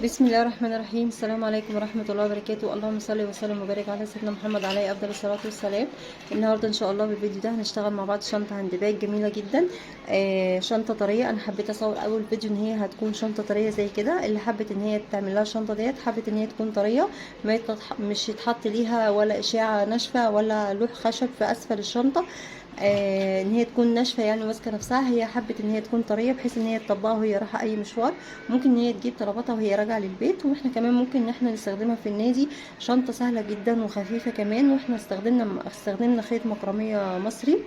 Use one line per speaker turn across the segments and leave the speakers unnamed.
بسم الله الرحمن الرحيم. السلام عليكم ورحمة الله وبركاته. اللهم صل وسلم وبارك على سيدنا محمد عليه أفضل الصلاة والسلام. النهاردة إن شاء الله بالفيديو ده هنشتغل مع بعض شنطة هاند باج جميلة جدا. شنطة طرية. أنا حبيت أصور أول فيديو إن هي هتكون شنطة طرية زي كده. اللي حبت إن هي تعمل لها الشنطة ديت حبت إن هي تكون طرية، مش يتحط ليها ولا إشعة ناشفة ولا لوح خشب في أسفل الشنطة. ان هي تكون ناشفه يعني ماسكه نفسها. هي حبت ان هي تكون طريه بحيث ان هي تطبقها وهي رايحه اي مشوار. ممكن ان هي تجيب طلباتها وهي راجعه للبيت، واحنا كمان ممكن ان احنا نستخدمها في النادي. شنطه سهله جدا وخفيفه كمان. واحنا استخدمنا خيط مكرميه مصري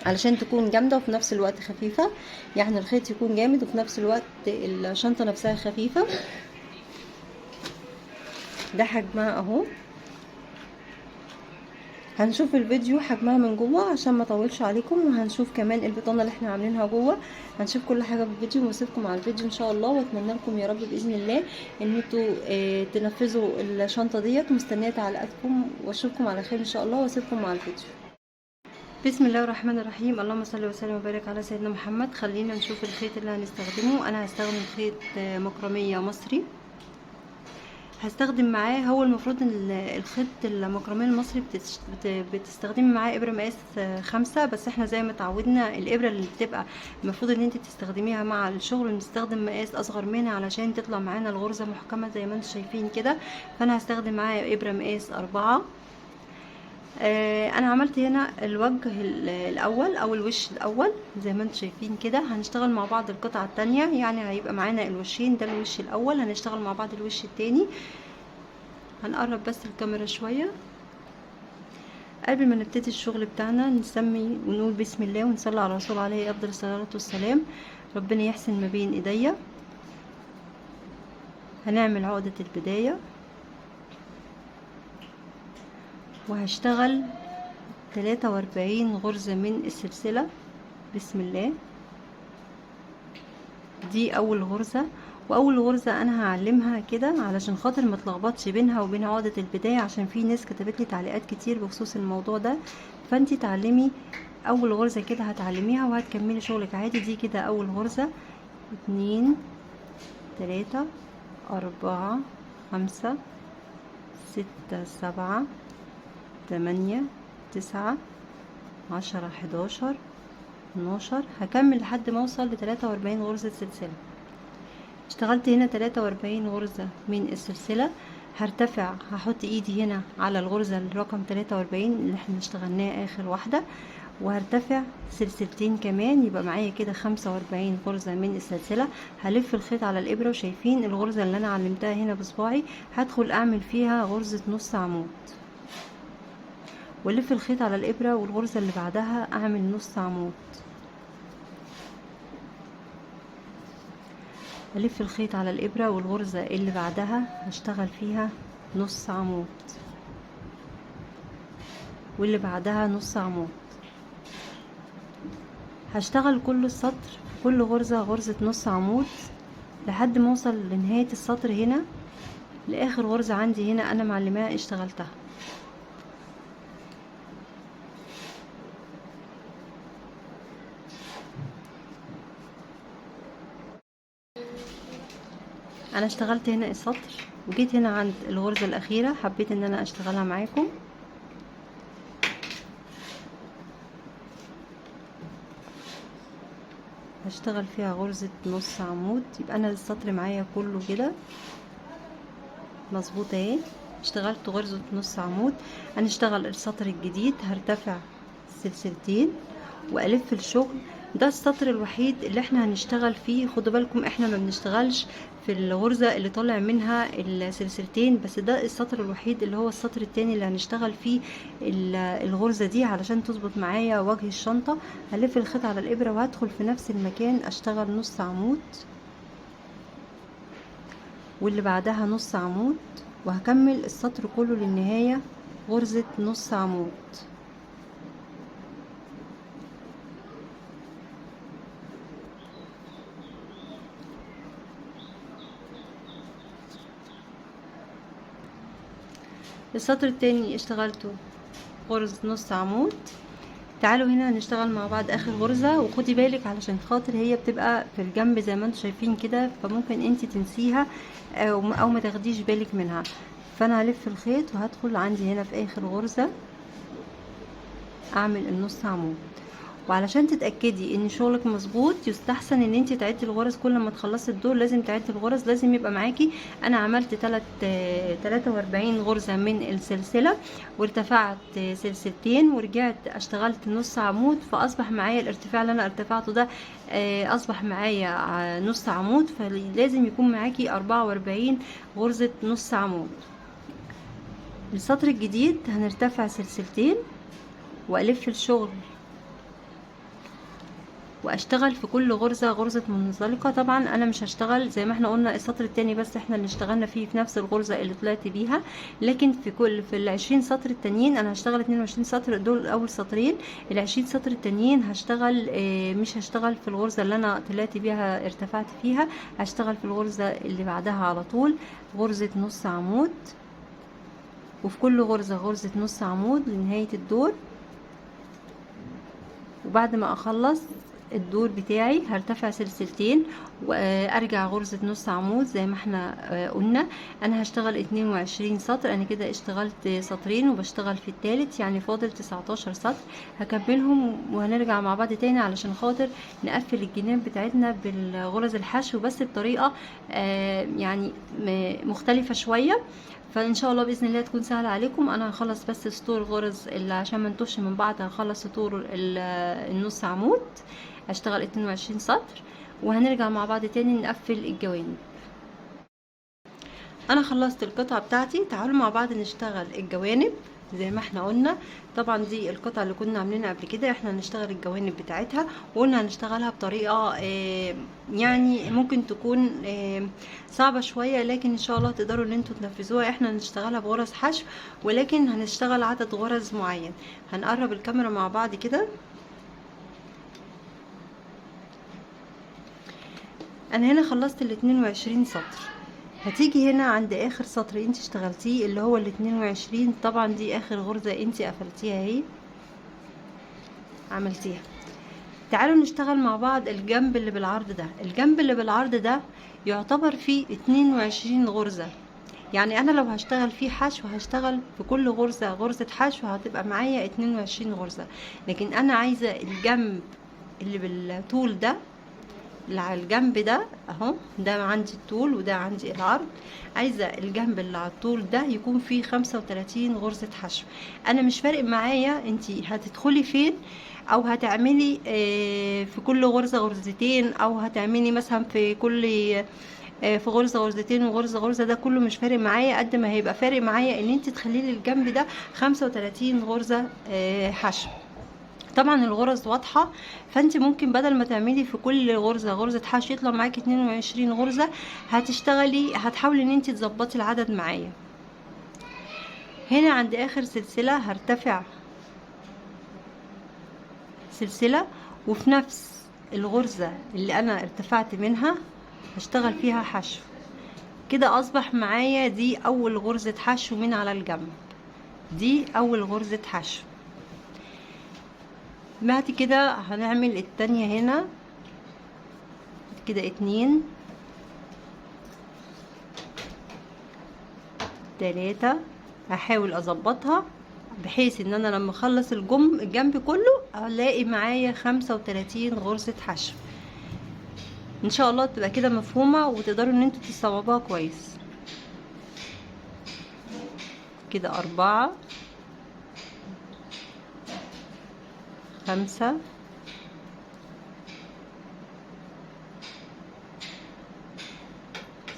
علشان تكون جامده وفي نفس الوقت خفيفه. يعني الخيط يكون جامد وفي نفس الوقت الشنطه نفسها خفيفه. ده حجمها اهو. هنشوف الفيديو حجمها من جوه عشان ما اطولش عليكم، وهنشوف كمان البطانه اللي احنا عاملينها جوه. هنشوف كل حاجه في الفيديو واسيبكم على الفيديو ان شاء الله، واتمنى لكم يا رب باذن الله ان انتوا تنفذوا الشنطه ديت. ومستنيه تعليقاتكم واشوفكم على خير ان شاء الله، واسيبكم مع الفيديو. بسم الله الرحمن الرحيم. اللهم صل وسلم وبارك على سيدنا محمد. خلينا نشوف الخيط اللي هنستخدمه. انا هستخدم خيط مكرميه مصري. هستخدم معاه، هو المفروض ان الخيط المكرميه المصري بتستخدمي معاه ابره مقاس 5، بس احنا زي ما اتعودنا الابره اللي بتبقى المفروض ان انت تستخدميها مع الشغل بنستخدم مقاس اصغر منها علشان تطلع معانا الغرزه محكمه زي ما انتم شايفين كده. فانا هستخدم معايا ابره مقاس 4. انا عملت هنا الوجه الاول او الوش الاول زي ما انتم شايفين كده. هنشتغل مع بعض القطعه التانية، يعني هيبقى معانا الوشين. ده الوش الاول، هنشتغل مع بعض الوش التاني. هنقرب بس الكاميرا شويه. قبل ما نبتدي الشغل بتاعنا نسمي ونقول بسم الله ونصلي على الرسول عليه افضل الصلاه والسلام. ربنا يحسن ما بين ايديا. هنعمل عقده البدايه وهشتغل 43 غرزة من السلسلة. بسم الله. دي اول غرزة، واول غرزة انا هعلمها كده علشان خاطر ما تلخبطش بينها وبين عقدة البداية، عشان في ناس كتبت لي تعليقات كتير بخصوص الموضوع ده. فانتي تعلمي اول غرزة كده، هتعلميها وهتكملي شغلك عادي. دي كده اول غرزة. 2 3 4 5 6 7 8 9 10 11 12. هكمل لحد ما اوصل ل 43 غرزة سلسلة. اشتغلت هنا 43 غرزة من السلسلة. هرتفع، هحط ايدي هنا على الغرزة الرقم 43 اللي احنا اشتغلناها اخر واحدة، وهرتفع سلسلتين كمان، يبقى معايا كده 45 غرزة من السلسلة. هلف الخيط على الابرة، وشايفين الغرزة اللي انا علمتها هنا بصباعي هدخل اعمل فيها غرزة نص عمود، والف الخيط على الابرة والغرزة اللي بعدها اعمل نص عمود، الف الخيط على الابرة والغرزة اللي بعدها هشتغل فيها نص عمود، واللي بعدها نص عمود. هشتغل كل السطر كل غرزة غرزة نص عمود لحد ما اوصل لنهاية السطر هنا لاخر غرزة عندي هنا انا معلماها اشتغلتها. انا اشتغلت هنا السطر وجيت هنا عند الغرزة الاخيرة، حبيت ان انا اشتغلها معاكم. هشتغل فيها غرزة نص عمود، يبقى انا السطر معايا كله كده مظبوط اهي. اشتغلت غرزة نص عمود. هنشتغل السطر الجديد، هرتفع سلسلتين والف الشغل. ده السطر الوحيد اللي احنا هنشتغل فيه. خدوا بالكم احنا ما بنشتغلش في الغرزة اللي طالع منها السلسلتين بس، ده السطر الوحيد اللي هو السطر التاني اللي هنشتغل فيه الغرزة دي علشان تظبط معايا وجه الشنطة. هلف الخيط على الابرة وهدخل في نفس المكان اشتغل نص عمود واللي بعدها نص عمود، وهكمل السطر كله للنهاية غرزة نص عمود. السطر التاني اشتغلته غرزة نص عمود، تعالوا هنا نشتغل مع بعض اخر غرزة، وخدي بالك علشان خاطر هي بتبقى في الجنب زي ما انتم شايفين كده، فممكن انت تنسيها او ما تاخديش بالك منها. فانا هلف الخيط وهدخل عندي هنا في اخر غرزة اعمل النص عمود. وعلشان تتاكدي ان شغلك مظبوط يستحسن ان انت تعدي الغرز، كل ما تخلصي الدور لازم تعدي الغرز، لازم يبقى معاكي. انا عملت 43 غرزه من السلسله، وارتفعت سلسلتين، ورجعت اشتغلت نص عمود، فاصبح معايا الارتفاع اللي انا ارتفعته ده اصبح معايا نص عمود، فلازم يكون معاكي 44 غرزه نص عمود. السطر الجديد هنرتفع سلسلتين والف الشغل واشتغل في كل غرزة غرزة منزلقة. طبعا انا مش هشتغل زي ما احنا قلنا السطر التاني بس احنا اللي اشتغلنا فيه في نفس الغرزة اللي طلعت بيها، لكن في 20 سطر التانيين انا هشتغل 22 سطر، دول اول سطرين. 20 سطر التانيين هشتغل مش هشتغل في الغرزة اللي انا طلعت بيها ارتفعت فيها، هشتغل في الغرزة اللي بعدها على طول غرزة نص عمود، وفي كل غرزة غرزة نص عمود لنهاية الدور. وبعد ما اخلص الدور بتاعي هرتفع سلسلتين وارجع غرزة نص عمود زي ما احنا قلنا. انا هشتغل 22 سطر، انا كده اشتغلت سطرين وبشتغل في الثالث، يعني فاضل 19 سطر هكملهم وهنرجع مع بعض تاني علشان خاطر نقفل الجناب بتاعتنا بالغرز الحشو، بس بطريقة يعني مختلفة شوية. فان شاء الله باذن الله تكون سهله عليكم. انا هخلص بس سطور غرز اللي عشان ما نتوهش من بعض، هخلص سطور النص عمود، هشتغل 22 سطر وهنرجع مع بعض تاني نقفل الجوانب. انا خلصت القطعه بتاعتي، تعالوا مع بعض نشتغل الجوانب زي ما احنا قلنا. طبعا دي القطعه اللي كنا عاملينها قبل كده، احنا هنشتغل الجوانب بتاعتها وقلنا هنشتغلها بطريقه يعني ممكن تكون صعبه شويه، لكن ان شاء الله تقدروا ان انتوا تنفذوها. احنا هنشتغلها بغرز حشو، ولكن هنشتغل عدد غرز معين. هنقرب الكاميرا مع بعض كده. انا هنا خلصت ال 22 سطر، هتيجي هنا عند اخر سطر انت اشتغلتيه اللي هو ال 22. طبعا دي اخر غرزة انت قفلتيها اهي عملتيها. تعالوا نشتغل مع بعض الجنب اللي بالعرض ده. الجنب اللي بالعرض ده يعتبر فيه 22 غرزة، يعني انا لو هشتغل فيه حشو هشتغل في كل غرزة غرزة حشو، هتبقى معايا 22 غرزة. لكن انا عايزة الجنب اللي بالطول ده اللي على الجنب ده اهو، ده عندي الطول وده عندي العرض، عايزه الجنب اللي على الطول ده يكون فيه 35 غرزه حشو. انا مش فارق معايا انتي هتدخلي فين، او هتعملي في كل غرزه غرزتين، او هتعملي مثلا في كل في غرزه غرزتين وغرزه غرزه، ده كله مش فارق معايا قد ما هيبقى فارق معايا ان انت تخلي لي الجنب ده 35 غرزه حشو. طبعا الغرز واضحه، فانت ممكن بدل ما تعملي في كل غرزه غرزه حشو يطلع معاكي 22 غرزه، هتحاولي ان انت تظبطي العدد معايا. هنا عند اخر سلسله هرتفع سلسله، وفي نفس الغرزه اللي انا ارتفعت منها هشتغل فيها حشو. كده اصبح معايا دي اول غرزه حشو من على الجنب، دي اول غرزه حشو. بعد كده هنعمل التانية هنا كده 2 3. هحاول اظبطها بحيث ان انا لما اخلص الجنب كله الاقي معايا 35 غرزة حشو. ان شاء الله تبقى كده مفهومة وتقدروا ان انتوا تستوعبوها كويس. كده 4 5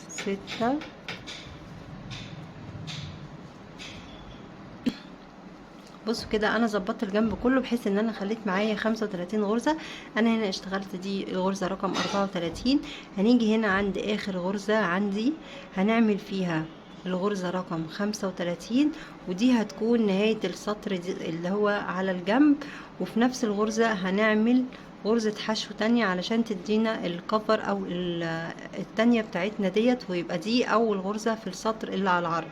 6 بصوا كده انا ظبطت الجنب كله بحيث ان انا خليت معايا 35 غرزة. انا هنا اشتغلت دي الغرزة رقم 34. هنيجي هنا عند اخر غرزة عندي هنعمل فيها الغرزة رقم 35، ودي هتكون نهاية السطر اللي هو على الجنب. وفي نفس الغرزة هنعمل غرزة حشو تانية علشان تدينا الكفر او التانية بتاعتنا ديت، ويبقى دي اول غرزة في السطر اللي على العرض.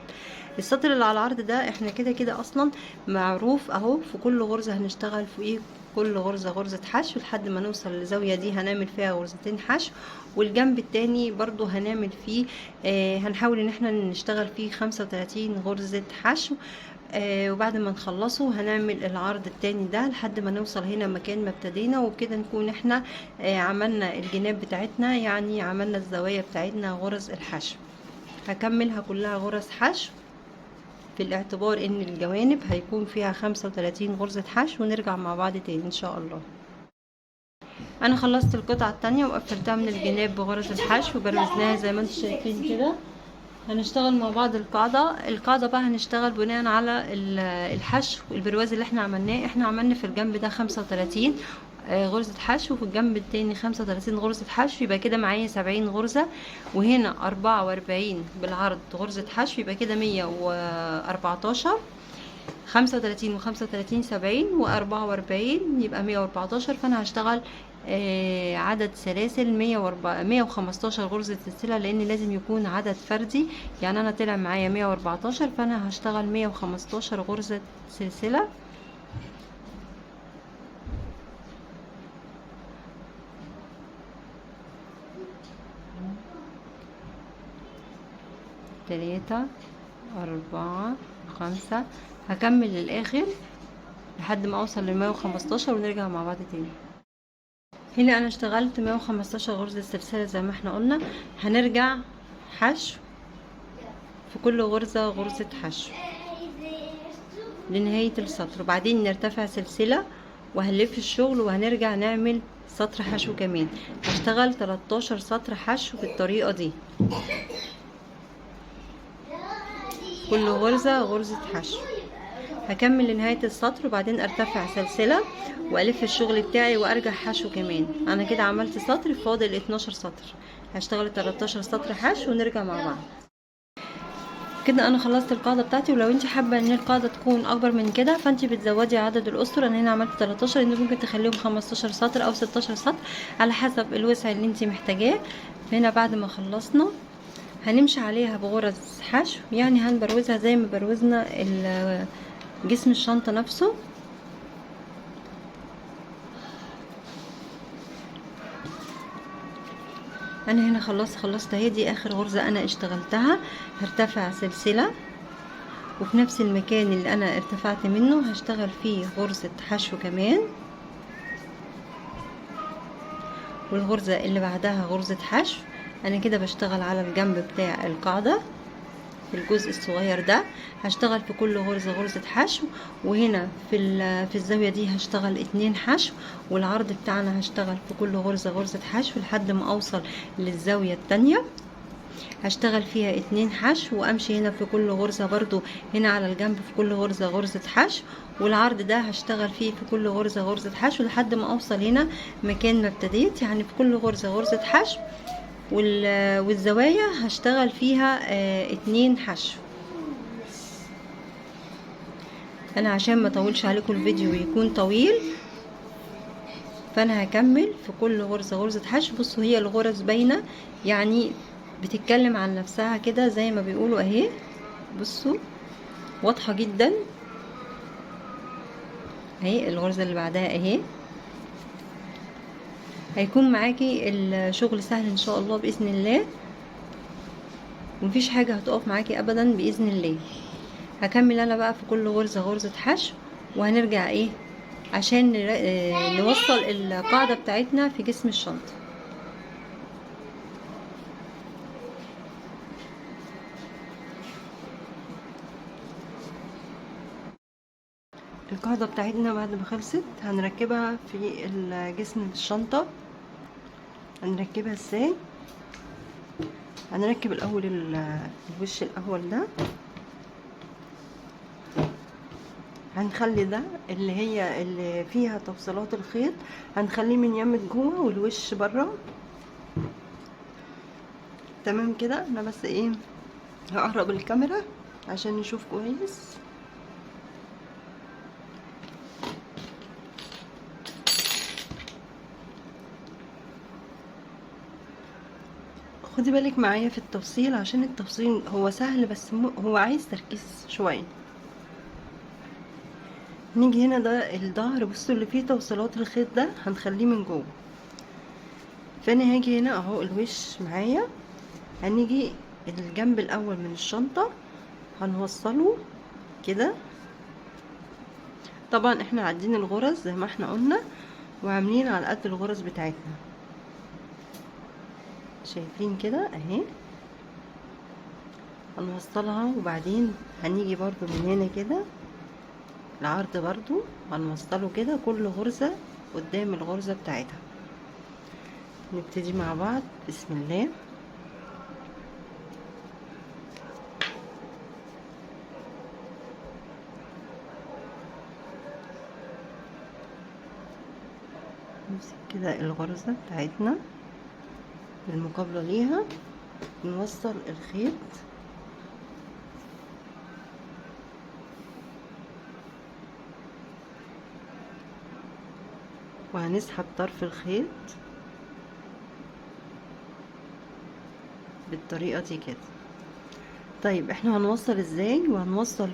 السطر اللي على العرض ده احنا كده كده اصلا معروف اهو، في كل غرزة هنشتغل في ايه، كل غرزة غرزة حشو لحد ما نوصل للزاوية دي هنعمل فيها غرزتين حشو، والجنب التاني برضو هنعمل فيه هنحاول ان احنا نشتغل فيه 35 غرزة حشو. وبعد ما نخلصه هنعمل العرض التاني ده لحد ما نوصل هنا مكان ما ابتدينا، وبكده نكون احنا عملنا الجناب بتاعتنا، يعني عملنا الزوايا بتاعتنا غرز الحشو. هكملها كلها غرز حشو في الاعتبار ان الجوانب هيكون فيها 35 غرزة حشو، ونرجع مع بعض تاني ان شاء الله. انا خلصت القطعة التانية وقفلتها من الجناب بغرز الحشو وبروزناها زي ما انتم شايفين كده. هنشتغل مع بعض القاعدة بقى هنشتغل بناء على الحشو البرواز اللي احنا عملناه. احنا عملنا في الجنب ده 35 غرزة حشو، وفي الجنب التاني 35 غرزة حشو، يبقى كده معايا 70 غرزة، وهنا 44 بالعرض غرزة حشو، يبقى كده 114. 35 و35 70 و44 يبقى 114. فانا هشتغل عدد سلاسل 115 غرزة سلسلة، لان لازم يكون عدد فردي، يعني انا طلع معايا 114، فانا هشتغل 115 غرزة سلسلة. تلاتة 4 5 هكمل للاخر لحد ما اوصل ل115 ونرجع مع بعض تاني. هنا انا اشتغلت 115 غرزة سلسلة زي ما احنا قلنا. هنرجع حشو في كل غرزة غرزة حشو لنهاية السطر، وبعدين نرتفع سلسلة وهنلف الشغل وهنرجع نعمل سطر حشو كمان. هشتغل 13 سطر حشو بالطريقة دي، كل غرزة غرزة حشو. هكمل لنهاية السطر وبعدين ارتفع سلسلة والف الشغل بتاعي وارجع حشو كمان. انا كده عملت سطر، فاضل 12 سطر. هشتغل 13 سطر حشو ونرجع مع بعض. كده انا خلصت القاعده بتاعتي، ولو انت حابه ان القاعده تكون اكبر من كده فانت بتزودي عدد الاسطر. انا هنا عملت 13، انت ممكن تخليهم 15 سطر او 16 سطر على حسب الوسع اللي انت محتاجاه. هنا بعد ما خلصنا هنمشي عليها بغرز حشو، يعني هنبروزها زي ما بروزنا جسم الشنطه نفسه. انا هنا خلصت اهي، دي اخر غرزه انا اشتغلتها. هرتفع سلسله وفي نفس المكان اللي انا ارتفعت منه هشتغل فيه غرزة حشو كمان، والغرزة اللي بعدها غرزة حشو. انا كده بشتغل على الجنب بتاع القاعدة في الجزء الصغير ده، هشتغل في كل غرزة غرزة حشو، وهنا في الزاوية دي هشتغل 2 حشو، والعرض بتاعنا هشتغل في كل غرزة غرزة حشو لحد ما اوصل للزاوية التانية هشتغل فيها 2 حشو، وامشي هنا في كل غرزة برضو هنا على الجنب في كل غرزة غرزة حشو، والعرض ده هشتغل فيه في كل غرزة غرزة حشو لحد ما اوصل هنا مكان ما ابتديت، يعني في كل غرزة غرزة حشو. والزوايا هشتغل فيها 2 حشو. انا عشان ما اطولش عليكم الفيديو ويكون طويل فانا هكمل في كل غرزة غرزة حشو. بصوا هي الغرز باينة، يعني بتتكلم عن نفسها كده زي ما بيقولوا اهي. بصوا واضحة جدا اهي. الغرزة اللي بعدها اهي. هيكون معاكي الشغل سهل ان شاء الله باذن الله، ومفيش حاجة هتقف معاكي ابدا باذن الله. هكمل انا بقى في كل غرزة غرزة حشو، وهنرجع ايه عشان نوصل القاعدة بتاعتنا في جسم الشنطة. القاعدة بتاعتنا بعد ما خلصت هنركبها في جسم الشنطة. هنركبها ازاي؟ هنركب الاول الوش الاول ده، هنخلي ده اللي فيها توصيلات الخيط هنخليه من يمة جوه والوش بره. تمام كده. انا بس ايه هقرب الكاميرا عشان نشوف كويس.
خدي بالك معايا في التوصيل، عشان التوصيل هو سهل بس هو عايز تركيز شوية. نيجي هنا، ده الظهر، بصوا اللي فيه توصيلات الخيط ده هنخليه من جوه. فانا هاجي هنا اهو الوش معايا، هنيجي الجنب الاول من الشنطة هنوصله كده. طبعا احنا عادين الغرز زي ما احنا قلنا، وعاملين على قد الغرز بتاعتنا، شايفين كده اهي. هنوصلها وبعدين هنيجي برضو من هنا كده العرض برضو هنوصله كده، كل غرزة قدام الغرزة بتاعتها. نبتدي مع بعض، بسم الله. نمسك كده الغرزة بتاعتنا المقابلة ليها، نوصل الخيط وهنسحب طرف الخيط بالطريقة دي كده. طيب احنا هنوصل ازاي؟ وهنوصل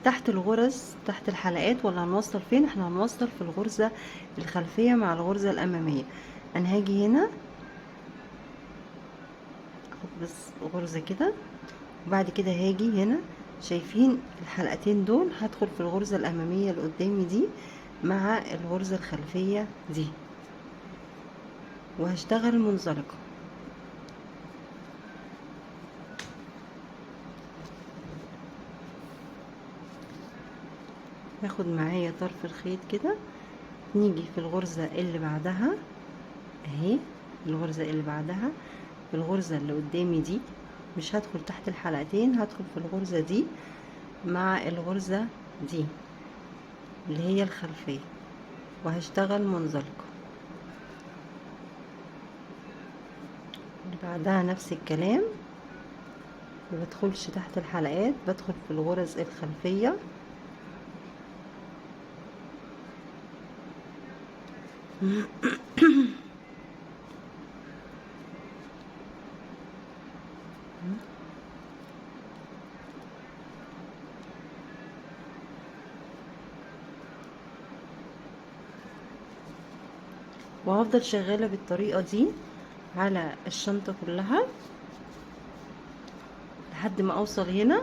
تحت الغرز، تحت الحلقات، ولا هنوصل فين؟ احنا هنوصل في الغرزة الخلفية مع الغرزة الأمامية. انا هاجي هنا اخد بس غرزة كده، وبعد كده هاجي هنا، شايفين الحلقتين دول؟ هدخل في الغرزة الأمامية اللي قدامي دي مع الغرزة الخلفية دي، وهشتغل منزلقة. هاخد معايا طرف الخيط كده، نيجي في الغرزة اللي بعدها اهي، الغرزة اللي بعدها الغرزة اللي قدامي دي، مش هدخل تحت الحلقتين، هدخل في الغرزة دي مع الغرزة دي اللي هي الخلفية، وهشتغل منزلقة. اللي بعدها نفس الكلام، ما بدخلش تحت الحلقات، بدخل في الغرز الخلفية. وهفضل شغالة بالطريقة دي على الشنطة كلها لحد ما اوصل هنا،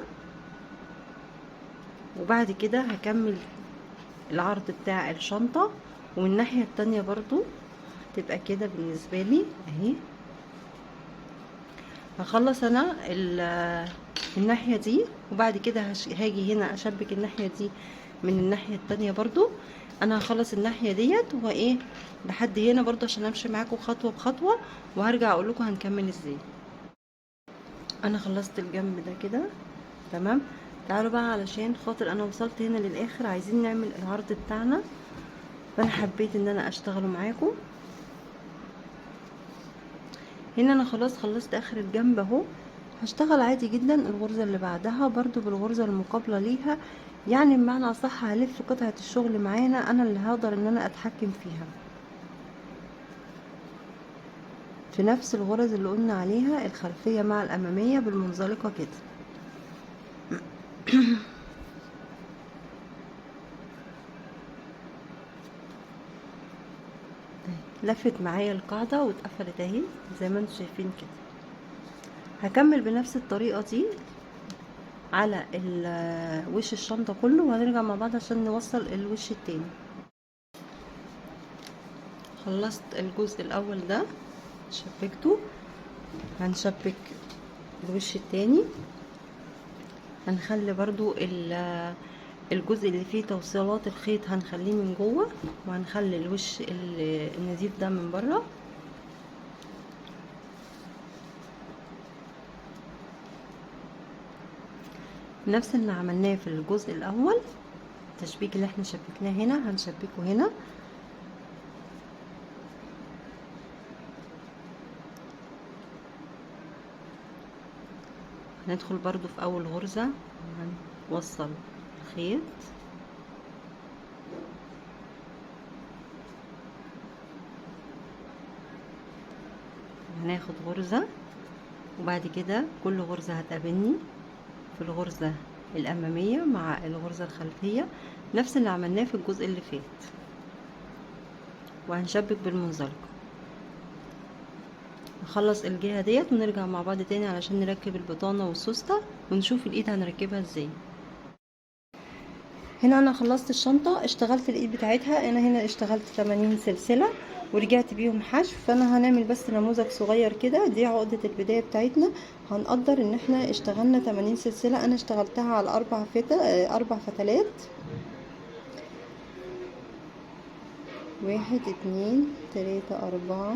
وبعد كده هكمل العرض بتاع الشنطة، ومن الناحية التانية برضو تبقى كده بالنسبة لي اهي. هخلص انا الناحية دي، وبعد كده هاجي هنا اشبك الناحية دي من الناحية التانية برضو. انا هخلص الناحية ديت وايه لحد هنا برضو عشان امشي معاكم خطوة بخطوة، وهرجع اقول لكم هنكمل ازاي. انا خلصت الجنب ده كده تمام. تعالوا بقى علشان خاطر انا وصلت هنا للاخر، عايزين نعمل العرض بتاعنا، فانا حبيت ان انا اشتغله معاكم. هنا انا خلاص خلصت اخر الجنب اهو، هشتغل عادي جدا الغرزة اللي بعدها برضو بالغرزة المقابلة ليها، يعني بمعنى اصح هلف قطعة الشغل معانا، انا اللي هقدر ان انا اتحكم فيها في نفس الغرز اللي قلنا عليها، الخلفية مع الامامية بالمنزلقة كده. لفت معايا القاعدة واتقفلت اهي زي ما انتم شايفين كده. هكمل بنفس الطريقة دي على وش الشنطة كله، وهنرجع مع بعض عشان نوصل الوش التاني. خلصت الجزء الاول ده شبكته، هنشبك الوش التاني. هنخلي برضو الجزء اللي فيه توصيلات الخيط هنخليه من جوه، وهنخلي الوش النزيف ده من بره. نفس اللي عملناه في الجزء الاول، التشبيك اللي احنا شبكناه هنا هنشبكه هنا. هندخل برضو في اول غرزة هنوصل الخيط،
هناخد غرزة، وبعد كده كل غرزة هتقابلني في الغرزة الأمامية مع الغرزة الخلفية، نفس اللي عملناه في الجزء اللي فات، وهنشبك بالمنزلقة. نخلص الجهة ديت ونرجع مع بعض تاني علشان نركب البطانة والسوستة ونشوف الايد هنركبها ازاي. هنا انا خلصت الشنطة، اشتغلت الايد بتاعتها. انا هنا اشتغلت 80 سلسلة ورجعت بيهم حشو. فانا هنعمل بس نموذج صغير كده، دي عقدة البداية بتاعتنا. هنقدر ان احنا اشتغلنا 80 سلسلة. انا اشتغلتها على 4 فتلات، 1 2 3 4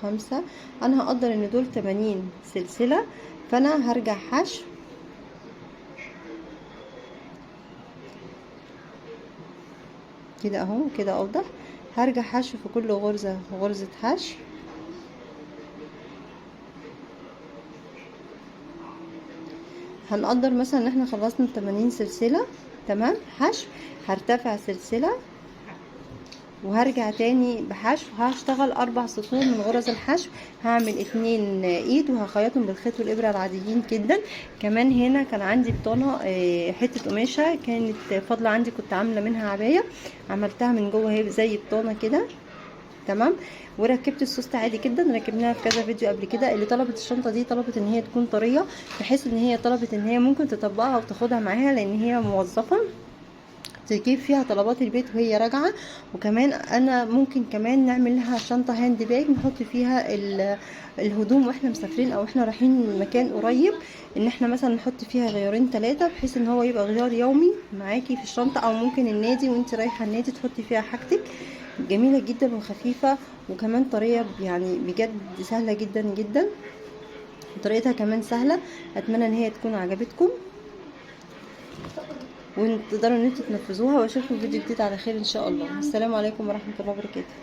5. انا هقدر ان دول 80 سلسلة، فانا هرجع حشو كده اهو، كده اوضح. هرجع حشو في كل غرزة غرزة حشو. هنقدر مثلا ان احنا خلصنا 80 سلسلة تمام حشو، هرتفع سلسلة وهرجع تاني بحشو. هشتغل 4 سطور من غرز الحشو، هعمل 2 ايد وهخيطهم بالخيط والابره العاديين جدا. كمان هنا كان عندي بطانه حته قماشه كانت فاضله عندي، كنت عامله منها عبايه، عملتها من جوه اهي زي بطانه كده تمام. وركبت السوست عادي جدا، ركبناها في كذا فيديو قبل كده. اللي طلبت الشنطه دي طلبت ان هي تكون طريه، بحيث ان هي طلبت ان هي ممكن تطبقها وتاخدها معاها لان هي موظفه تجيب فيها طلبات البيت وهي راجعه. وكمان انا ممكن كمان نعمل لها شنطه هاند باج نحط فيها الهدوم واحنا مسافرين او احنا رايحين مكان قريب، ان احنا مثلا نحط فيها غيارين 3 بحيث ان هو يبقى غيار يومي معاكي في الشنطه، او ممكن النادي وانت رايحه النادي تحطي فيها حاجتك. جميله جدا وخفيفه وكمان طريه، يعني بجد سهله جدا جدا، طريقتها كمان سهله. اتمنى ان هي تكون عجبتكم وتقدروا ان انتوا تنفذوها، واشوفكم فيديو جديد على خير ان شاء الله. السلام عليكم ورحمه الله وبركاته.